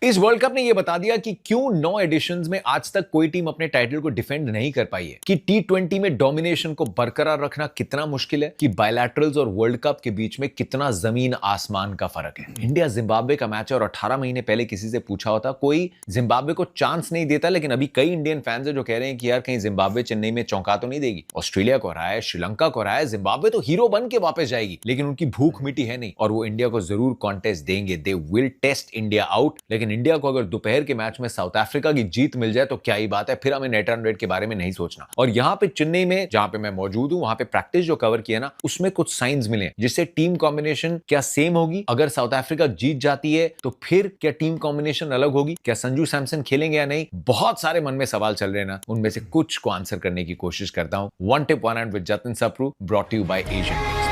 इस world cup ने यह बता दिया कि क्यों 9 एडिशंस में आज तक कोई टीम अपने टाइटल को डिफेंड नहीं कर पाई है, कि T20 में डोमिनेशन को बरकरार रखना कितना मुश्किल है, कि बायलैटरल्स और वर्ल्ड कप के बीच में कितना जमीन आसमान का फर्क है। इंडिया जिम्बाब्वे का मैच है और 18 महीने पहले किसी से पूछा होता कोई जिम्बाब्वे को चांस नहीं देता, लेकिन अभी कई इंडियन फैंस है जो कह रहे हैं कि यार कहीं जिम्बाब्वे चेन्नई में चौंका तो नहीं देगी। ऑस्ट्रेलिया को हराया, श्रीलंका को हराया, जिम्बाब्वे तो हीरो बन के वापस जाएगी, लेकिन उनकी भूख मिटी है नहीं और वो इंडिया को जरूर कॉन्टेस्ट देंगे। They will test India out. लेकिन इंडिया को अगर दोपहर के मैच में साउथ अफ्रीका की जीत मिल जाए तो क्या ही बात है, फिर हमें नेट रन रेट के बारे में नहीं सोचना। और यहां पे चेन्नई में जहां पे मैं मौजूद हूं, वहां पे प्रैक्टिस जो कवर किया ना, उसमें कुछ साइंस मिले जिससे टीम कॉम्बिनेशन क्या सेम होगी। अगर साउथ अफ्रीका जीत जाती है तो फिर क्या टीम कॉम्बिनेशन अलग होगी, क्या संजू सैमसन खेलेंगे या नहीं। बहुत सारे मन में सवाल चल रहे हैं ना, उनमें से कुछ को आंसर करने की कोशिश करता हूं। One tip one hand with Jatin Sapru, brought you by Asian.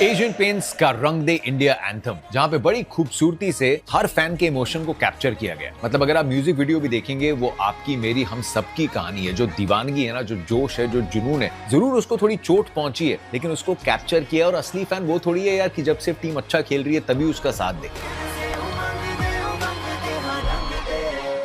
Asian paints का रंग दे इंडिया एंथम, जहां पे बड़ी खूबसूरती से हर फैन के इमोशन को कैप्चर किया गया। मतलब अगर आप म्यूजिक वीडियो भी देखेंगे, वो आपकी मेरी हम सबकी कहानी है। जो दीवानगी है ना, जो जोश है, जो जुनून है, जरूर उसको थोड़ी चोट पहुंची है, लेकिन उसको कैप्चर किया। और असली फैन वो थोड़ी है यार कि जब सिर्फ टीम अच्छा खेल रही है तभी उसका साथ दे।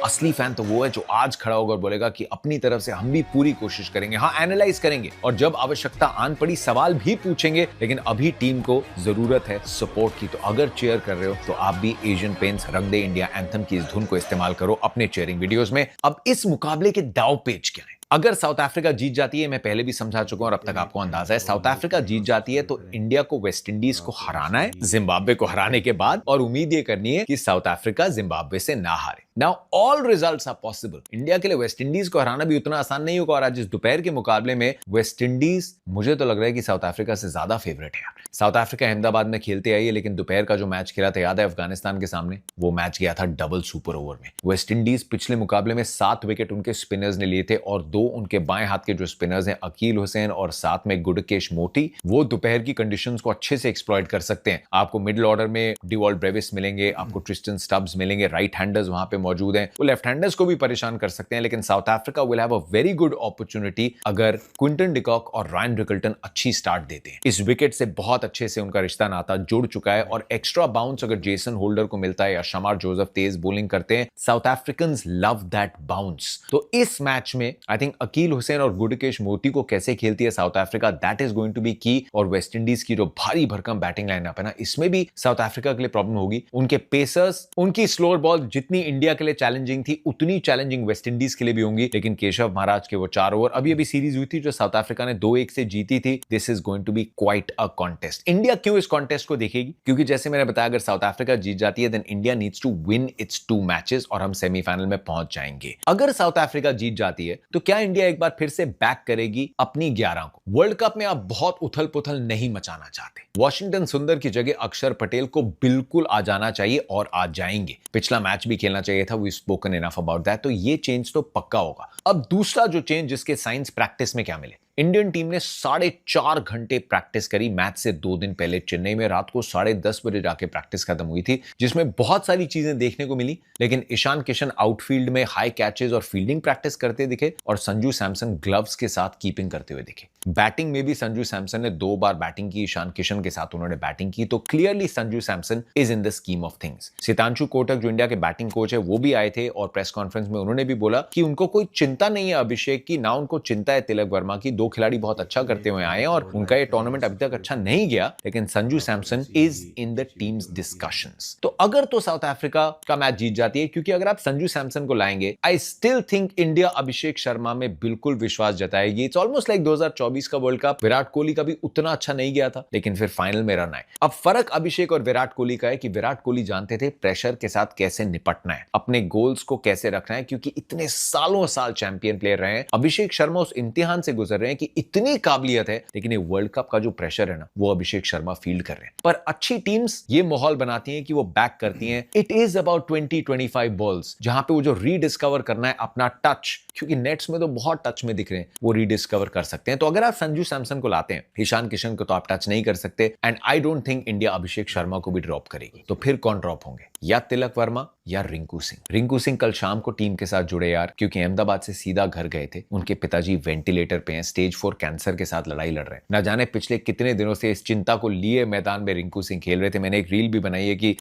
असली फैन तो वो है जो आज खड़ा होगा और बोलेगा कि अपनी तरफ से हम भी पूरी कोशिश करेंगे, हाँ एनालाइज करेंगे, और जब आवश्यकता आन पड़ी सवाल भी पूछेंगे, लेकिन अभी टीम को जरूरत है सपोर्ट की। तो अगर चेयर कर रहे हो तो आप भी एशियन पेंट्स रंग दे इंडिया एंथम की इस धुन को इस्तेमाल करो अपने चेयरिंग वीडियोस में। अब इस मुकाबले के दाव पेच क्या है? अगर साउथ अफ्रीका जीत जाती है, मैं पहले भी समझा चुका हूं और अब तक आपको अंदाजा है, साउथ अफ्रीका जीत जाती है तो इंडिया को वेस्ट इंडीज को हराना है जिम्बाब्वे को हराने के बाद, और उम्मीद ये करनी है कि साउथ अफ्रीका जिम्बाब्वे से ना हारे। Now all results are possible. India के लिए वेस्ट इंडीज को हराना भी उतना आसान नहीं होगा, और आज इस दोपहर के मुकाबले में वेस्ट इंडीज मुझे तो लग रहा है कि साउथ अफ्रीका से ज्यादा फेवरेट है। साउथ अफ्रीका अहमदाबाद में खेलते आई है, लेकिन दोपहर का जो मैच खेला था याद है अफगानिस्तान के सामने, वो मैच गया था डबल सुपर ओवर में। वेस्ट इंडीज पिछले मुकाबले में 7 विकेट उनके स्पिनर्स ने लिए थे, और 2 उनके बाएं हाथ के जो स्पिनर्स हैं अकील हुसैन और साथ में गुडकेश मोती, वो दोपहर की कंडीशंस को अच्छे से एक्सप्लॉइट कर सकते हैं। आपको मिडिल ऑर्डर में डिवॉल्ट ब्रेविस मिलेंगे, आपको ट्रिस्टन स्टब्स मिलेंगे, राइट हैंडर्स वहां पे मौजूद हैं, वो लेफ्ट हैंडर्स को भी परेशान कर सकते हैं। लेकिन south Africa will have a very good opportunity अगर क्विंटन डिकॉक और रायन रिकल्टन अच्छी स्टार्ट देते हैं। इस विकेट से बहुत अच्छे से उनका रिश्ता नाता जुड़ चुका है, और एक्स्ट्रा बाउंस अगर जेसन होल्डर को मिलता है या शमार जोसेफ तेज बॉलिंग करते हैं, south Africans love that bounce. तो इस मैच में आई थिंक अकील हुसैन और गुडकेश मोती को कैसे खेलती है South Africa, that is going to be key. और वेस्ट इंडीज की जो भारी भरकम बैटिंग लाइनअप है ना, इसमें भी साउथ अफ्रीका के लिए प्रॉब्लम होगी। उनके पेसर्स, उनकी स्लोअर बॉल जितनी इंडिया के लिए चैलेंजिंग थी, उतनी चैलेंजिंग वेस्ट इंडीज के लिए भी होंगी। लेकिन केशव महाराज के वो 4 ओवर, अभी सीरीज हुई थी जो साउथ अफ्रीका ने 2-1 से जीती थी। This is going to be quite a contest. India क्यों इस कॉन्टेस्ट को देखेगी? क्योंकि जैसे मैंने बताया, अगर साउथ अफ्रीका जीत जाती है then India needs to win its 2 matches और हम सेमीफाइनल में पहुंच जाएंगे। अगर साउथ अफ्रीका जीत जाती है तो क्या इंडिया एक बार फिर से बैक करेगी अपनी 11 को? वर्ल्ड कप में आप बहुत उथल पुथल नहीं मचाना चाहते। वॉशिंगटन सुंदर की जगह अक्षर पटेल को बिल्कुल आ जाना चाहिए और आ जाएंगे। पिछला मैच भी खेलना चाहिए था, we spoken enough about that. तो ये चेंज तो पक्का होगा। अब दूसरा जो चेंज जिसके साइंस प्रैक्टिस में क्या मिले, इंडियन टीम ने 4.5 घंटे प्रैक्टिस करी मैच से 2 दिन पहले चेन्नई में। रात को 10:30 बजे जाके प्रैक्टिस खत्म हुई थी, जिसमें बहुत सारी चीजें देखने को मिली। लेकिन ईशान किशन आउटफील्ड में हाई कैचेस और फील्डिंग प्रैक्टिस करते दिखे, और संजू सैमसन ग्लव्स के साथ कीपिंग करते हुए दिखे। बैटिंग में भी संजू सैमसन ने 2 बार बैटिंग की, ईशान किशन के साथ उन्होंने बैटिंग की। तो clearly Sanju Samson is in the scheme of things. Sitanshu Kotak जो इंडिया के बैटिंग कोच है, वो भी आए थे, और प्रेस कॉन्फ्रेंस में उन्होंने भी बोला कि उनको कोई चिंता नहीं है अभिषेक की, ना उनको चिंता है तिलक वर्मा की। 2 खिलाड़ी बहुत अच्छा करते हुए आए हैं और उनका ये टूर्नामेंट अभी तक अच्छा नहीं गया, लेकिन Sanju Samson is in the teams discussions. तो अगर तो साउथ अफ्रीका का मैच जीत जाती है, क्योंकि अगर आप संजू सैमसन को लाएंगे, I still think India Abhishek Sharma में बिल्कुल विश्वास जताएगी। इट्स ऑलमोस्ट लाइक 2024 का वर्ल्ड कप। विराट कोहली का भी उतना अच्छा नहीं गया था, लेकिन फिर फाइनल में रन आए। अब फर्क अभिषेक और विराट कोहली का है कि विराट कोहली जानते थे प्रेशर के साथ कैसे निपटना है, अपने गोल्स को कैसे रखना है, क्योंकि इतने सालों साल चैंपियन प्लेयर रहे हैं। अभिषेक शर्मा उस इम्तिहान से गुजर रहे हैं कि इतनी काबिलियत है, लेकिन ये वर्ल्ड कप का जो प्रेशर है ना, वो अभिषेक शर्मा फील कर रहे हैं। पर अच्छी टीम्स ये माहौल बनाती हैं कि वो बैक करती हैं। इट इज अबाउट 20-25 बॉल्स, जहां पे वो जो रीडिस्कवर करना है अपना टच, क्योंकि नेट्स में तो बहुत टच में दिख रहे हैं, वो रीडिस्कवर कर सकते हैं। तो अगर आप संजू सैमसन को लाते हैं, ईशान किशन को तो आप टच नहीं कर सकते, and I don't think India Abhishek Sharma को भी ड्रॉप करेगी। तो फिर कौन ड्रॉप होंगे? या तिलक वर्मा या रिंकू सिंह। रिंकू सिंह कल शाम को टीम के साथ जुड़े यार, क्योंकि अहमदाबाद से सीधा घर गए थे। उनके पिताजी वेंटिलेटर पे हैं, स्टेज 4 कैंसर के साथ लड़ाई लड़ रहे हैं। ना जाने पिछले कितने दिनों से इस चिंता को लिए मैदान में रिंकू सिंह खेल रहे थे। मैंने एक रील भी बनाई है कि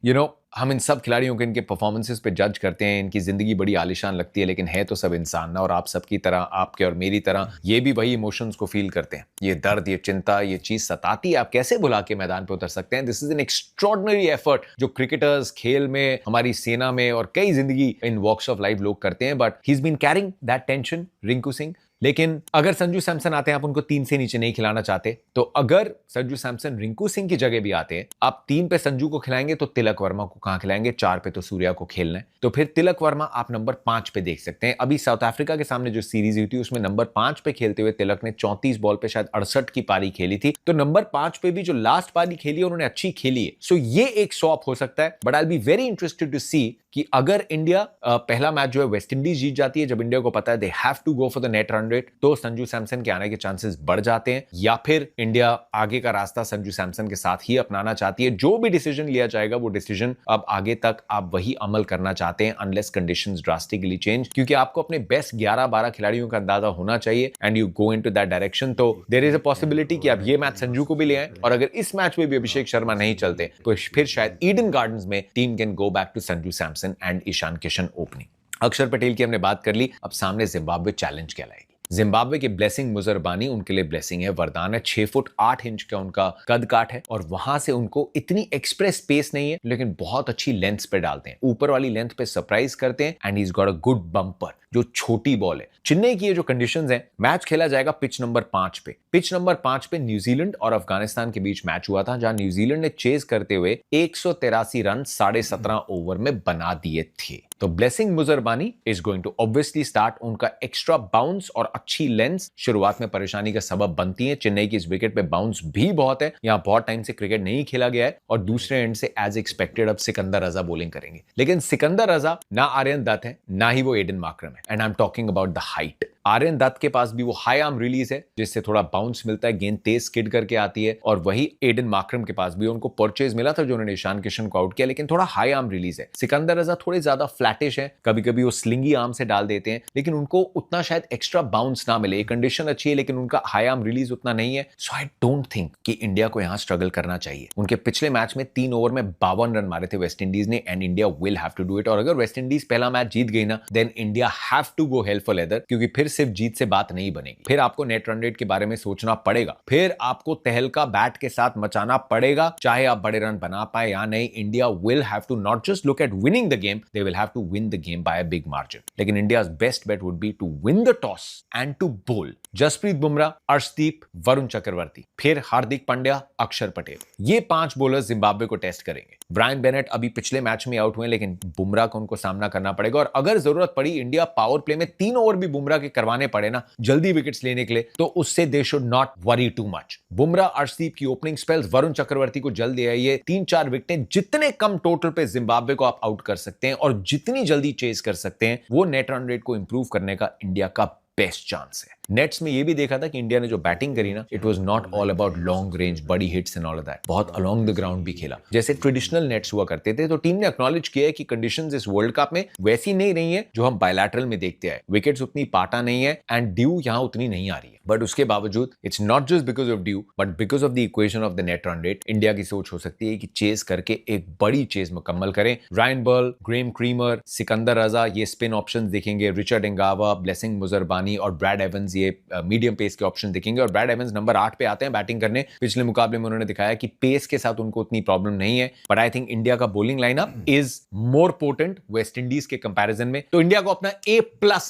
हम इन सब खिलाड़ियों के इनके परफॉर्मेंसेस पे जज करते हैं, इनकी जिंदगी बड़ी आलिशान लगती है, लेकिन है तो सब इंसान ना। और आप सबकी तरह, आपके और मेरी तरह, ये भी वही इमोशंस को फील करते हैं। ये दर्द, ये चिंता, ये चीज सताती है। आप कैसे भुला के मैदान पे उतर सकते हैं? This is an extraordinary effort जो क्रिकेटर्स, खेल में, हमारी सेना में और कई जिंदगी इन वॉक्स ऑफ लाइफ लोग करते हैं। But he is been carrying that tension, Rinku Singh. लेकिन अगर संजू सैमसन आते हैं, आप उनको 3 से नीचे नहीं खिलाना चाहते, तो अगर संजू सैमसन रिंकू सिंह की जगह भी आते हैं, आप 3 पे संजू को खिलाएंगे तो तिलक वर्मा को कहां खिलाएंगे? 4 पे तो सूर्या को खेलना है। तो फिर तिलक वर्मा आप नंबर 5 पे देख सकते हैं। अभी साउथ अफ्रीका के सामने जो सीरीज हुई थी, उसमें नंबर 5 पे खेलते हुए तिलक ने 34 बॉल पे शायद 68 की पारी खेली थी। तो नंबर 5 पे भी जो लास्ट पारी खेली है, उन्होंने अच्छी खेली है। सो ये एक स्वैप हो सकता है। But I will be very interested to see कि अगर इंडिया पहला मैच जो है वेस्ट इंडीज जीत जाती है, जब इंडिया को पता है they have to go for the net run rate, तो संजू सैमसन के आने के चांसेस बढ़ जाते हैं। या फिर इंडिया आगे का रास्ता संजू सैमसन के साथ ही अपनाना चाहती है। जो भी डिसीजन लिया जाएगा, वो डिसीजन अब आगे तक आप वही अमल करना चाहते हैं, अनलेस कंडीशंस ड्रास्टिकली चेंज। क्योंकि आपको अपने बेस्ट 11-12 खिलाड़ियों का अंदाजा होना चाहिए and you go into that direction. तो देयर इज अ पॉसिबिलिटी कि आप ये मैच संजू को भी ले आए, और अगर इस मैच में भी अभिषेक शर्मा नहीं चलते, तो फिर शायद ईडन गार्डन्स में team can go back to Sanju Samson and Ishan Kishan opening. Axar Patel की हमने बात कर ली। अब सामने जिम्बाब्वे चैलेंज कहलाएगी। जिम्बाब्वे के ब्लेसिंग मुजरबानी उनके लिए ब्लेसिंग है, वरदान है। 6 फुट 8 इंच का उनका कद काट है, और वहां से उनको इतनी एक्सप्रेस पेस नहीं है, लेकिन बहुत अच्छी लेंथ पे डालते हैं। ऊपर वाली लेंथ पे सरप्राइज करते हैं, and he is got a good bumper. जो छोटी बॉल है, चेन्नई की ये जो कंडीशंस हैं, मैच खेला जाएगा पिच नंबर 5 पे। पिच नंबर 5 पे न्यूजीलैंड और अफगानिस्तान के बीच मैच हुआ था, जहां न्यूजीलैंड ने चेज करते हुए 183 रन 17.5 ओवर में बना दिए थे। तो Blessing Muzarabani is going to obviously start. उनका एक्स्ट्रा बाउंस और अच्छी लेंस शुरुआत में परेशानी का सबब बनती है। चेन्नई की इस विकेट पे बाउंस भी बहुत है, यहां बहुत टाइम से क्रिकेट नहीं खेला गया है, और दूसरे एंड से एज एक्सपेक्टेड अब सिकंदर रजा बॉलिंग करेंगे। लेकिन सिकंदर रजा ना आर्यन दत्त है, ना ही वो एडन मार्करम है, and I am talking about the height. Aryan Dutt के पास भी वो हाई आर्म रिलीज है, जिससे थोड़ा बाउंस मिलता है, गेंद तेज स्किड करके आती है, और वही एडन मार्करम के पास भी उनको परचेज मिला था जो उन्होंने ईशान किशन को आउट किया, लेकिन थोड़ा हाई आर्म रिलीज है। सिकंदर रजा थोड़े ज्यादा फ्लैटिश है, कभी कभी वो स्लिंगी आर्म से डाल देते हैं, लेकिन उनको उतना शायद एक्स्ट्रा बाउंस ना मिले। कंडीशन अच्छी है, लेकिन उनका हाई आर्म रिलीज उतना नहीं है। सो आई डोंट थिंक कि इंडिया को यहां स्ट्रगल करना चाहिए। उनके पिछले मैच में 3 ओवर में 52 रन मारे थे वेस्ट इंडीज ने, and India will have to do it. और अगर वेस्ट इंडीज पहला मैच जीत गई ना, then India have to go hell for leather, क्योंकि फिर सिर्फ जीत से बात नहीं बनेगी। फिर आपको नेट रन रेट के बारे में सोचना पड़ेगा, फिर आपको तहलका बैट के साथ मचाना पड़ेगा, चाहे आप बड़े रन बना पाए या नहीं। India will have to not just look at winning the game, they will have to win the game by a big margin. लेकिन India's best bet would be to win the toss and to bowl. Jasprit Bumrah, Arshdeep, Varun Chakravarthy, फिर हार्दिक पांड्या, अक्षर पटेल, ये 5 bowlers Zimbabwe को test करेंगे। Brian Bennett अभी पिछले match में out हुए, लेकिन बुमराह को उनको सामना करना पड़ेगा। और अगर जरूरत पड़ी, इंडिया पावर प्ले में 3 ओवर भी बुमराह के करवाने पड़े ना, जल्दी विकेट्स लेने के लिए, तो उससे they should not worry too much. Bumrah, Arshdeep की ओपनिंग स्पेल्स, वरुण चक्रवर्ती को जल्द दे आइए। 3-4 विकेटें जितने कम टोटल पे जिम्बाब्वे को आप आउट कर सकते हैं और जितनी जल्दी चेज कर सकते हैं, वो नेट रन रेट को इंप्रूव करने का इंडिया का बेस्ट चांस है। नेट्स में ये भी देखा था कि इंडिया ने जो बैटिंग करी ना, it was not all about long range बड़ी हिट्स एंड ऑल दैट। बहुत अलोंग द ग्राउंड भी खेला, जैसे ट्रेडिशनल नेट्स हुआ करते थे। तो टीम ने एक्नॉलेज किया है कि कंडीशंस इस वर्ल्ड कप में वैसी नहीं रही है जो हम बायलैटरल में देखते आए। विकेट्स उतनी पाटा नहीं है, एंड ड्यू यहां उतनी नहीं आ रही है। बट उसके बावजूद it's not just because of due, but because of the equation of the net run rate, India की सोच हो सकती है कि चेज करके एक बड़ी चेज मुकम्मल करें। Ryan Burl, Graeme Cremer, Sikandar Raza, ये स्पिन ऑप्शन देखेंगे। रिचर्ड एंगावा, ब्लेसिंग मुजरबानी और ब्रैड एवंस, ये मीडियम पेस के ऑप्शन देखेंगे। और ब्रैड एवंस नंबर 8 पे आते हैं बैटिंग करने। पिछले मुकाबले में उन्होंने दिखाया कि पेस के साथ उनको उतनी प्रॉब्लम नहीं है। बट आई थिंक इंडिया का bowling lineup is more potent waste Indies के कंपैरिजन में। तो इंडिया को अपना A+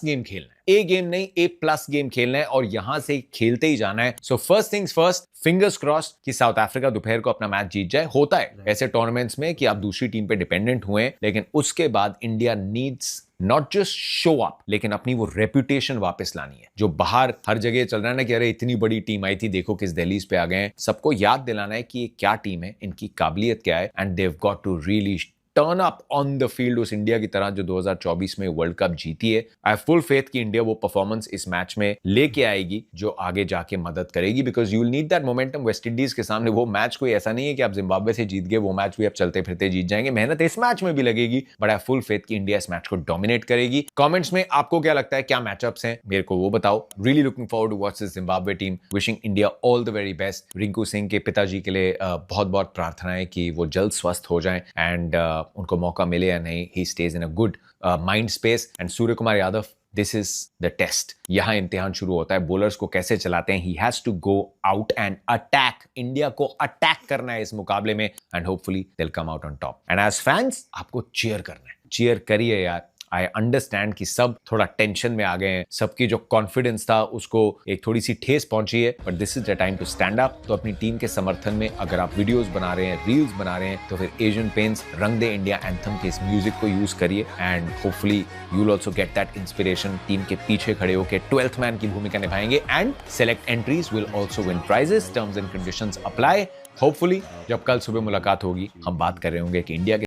गेम खेलना है, ए गेम नहीं A+ गेम खेलना है, और यहां से खेलते ही जाना है। So first things first, fingers crossed कि साउथ अफ्रीका दोपहर को अपना मैच जीत जाए। होता है ऐसे टूर्नामेंट्स में कि आप दूसरी टीम पे डिपेंडेंट हुए, लेकिन उसके बाद India needs not just show up, लेकिन अपनी वो रेपुटेशन वापस लानी है जो बाहर हर जगह चल रहा है ना, कि अरे इतनी बड़ी टीम आई थी, देखो किस दहलीज पे आ गए हैं। सबको याद दिलाना है कि ये क्या टीम है, इनकी काबिलियत क्या है, and they got to really turn up on the field उस इंडिया की तरह जो 2024 में वर्ल्ड कप जीती है। आई हैव फुल फेथ कि इंडिया वो परफॉर्मेंस इस मैच में लेके आएगी जो आगे जाके मदद करेगी, because you will need that momentum. West Indies के सामने वो मैच कोई ऐसा नहीं है कि आप जिम्बाब्वे से जीत गए, वो मैच भी आप चलते फिरते जीत जाएंगे। मेहनत इस मैच में भी लगेगी, but I have full faith कि इंडिया इस मैच को डोमिनेट करेगी। कमेंट्स में आपको क्या लगता है, क्या मैचअप्स हैं, मेरे को वो बताओ। Really looking forward to watch this Zimbabwe team. Wishing India all the very best. Rinku Singh के पिताजी के लिए बहुत बहुत प्रार्थनाएं कि वो जल्द स्वस्थ हो जाएं एंड उनको मौका मिले या नहीं, he stays in a good mind space. And Surya Kumar Yadav, this is the test. यहां इम्तिहान शुरू होता है, बॉलर्स को कैसे चलाते हैं। He has to go out and attack. India को अटैक करना है इस मुकाबले में and hopefully they will come out on top. And as fans आपको चीयर करना है, चीयर करिए यार। आई अंडरस्टैंड कि सब थोड़ा टेंशन में आ गए हैं, सबकी जो कॉन्फिडेंस था उसको एक थोड़ी सी ठेस पहुंची है, but this is the time to stand up. तो अपनी टीम के समर्थन में अगर आप वीडियोस बना रहे हैं, रील्स बना रहे हैं, तो फिर एशियन पेंट्स रंग दे इंडिया एंथम के इस म्यूजिक को यूज करिए and hopefully you will also get that inspiration. Team के पीछे खड़े होकर 12th मैन की भूमिका निभाएंगे and select entries will also win prices. Terms and conditions apply. Hopefully जब कल सुबह मुलाकात होगी हम बात कर रहे होंगे कि इंडिया के